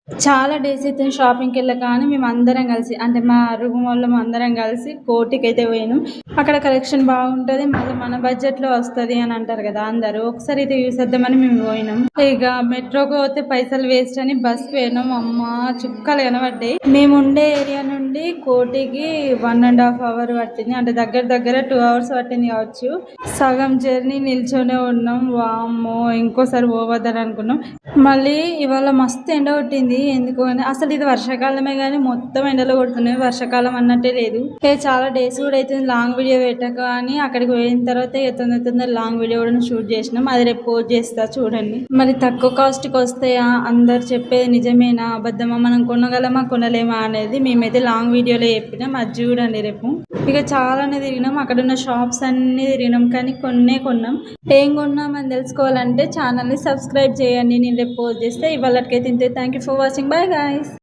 చాలా డేస్ అయితుంది షాపింగ్‌కెళ్ళక కానీ మేమందరం కలిసి అంటే మా రూమ్ వాళ్ళం అందరం కలిసి కోటికైతే పోయినాం. అక్కడ కలెక్షన్ బాగుంటది. మళ్ళీ మన బడ్జెట్‌లో వస్తది అని అంటారు కదా అందరూ. ఒకసారి అయితే చూసేద్దామని మేము పోయినాం. ఇక మెట్రోకి పోతే పైసలు వేస్ట్ అని బస్‌కి పోయినాం. అమ్మా చుక్కలు కనబడ్డాయి. మేము ఉండే ఏరియా నుండి కోటికి 1½ అవర్ పట్టింది. అంటే దగ్గర దగ్గర 2 అవర్స్ పట్టింది కావచ్చు. సగం జర్నీ నిల్చొనే ఉన్నాం. వామ్మో ఇంకోసారి పోవద్దని అనుకున్నాం. మళ్ళీ ఇవాళ మస్తు ఎండ కొట్టింది. ఎందుకు అని అసలు ఇది వర్షాకాలమే కానీ మొత్తం ఎండలు కొడుతున్నాయి. వర్షాకాలం అన్నట్టే లేదు. చాలా డేస్ కూడా అవుతుంది లాంగ్ వీడియో పెట్టక అని అక్కడికి పోయిన తర్వాత తొందర తొందర లాంగ్ వీడియో కూడా షూట్ చేసినాం. అది రేపు పోస్ట్ చేస్తా చూడండి. మరి తక్కువ కాస్ట్కి వస్తాయా, అందరు చెప్పేది నిజమేనా అబద్ధమా, మనం కొనగలమా కొనలేమా అనేది మేమైతే లాంగ్ వీడియోలో చెప్పినాం. అది చూడండి రేపు. ఇక చాలానే తిరిగినాం. అక్కడ ఉన్న షాప్స్ అన్ని తిరిగినాం కానీ కొన్నాం. ఏం కొన్నామని తెలుసుకోవాలంటే ఛానల్ని సబ్స్క్రైబ్ చేయండి. నేను రేపు పోస్ట్ చేస్తే ఇవాళకైతే ఇంతే. Thank you for watching. Bye guys.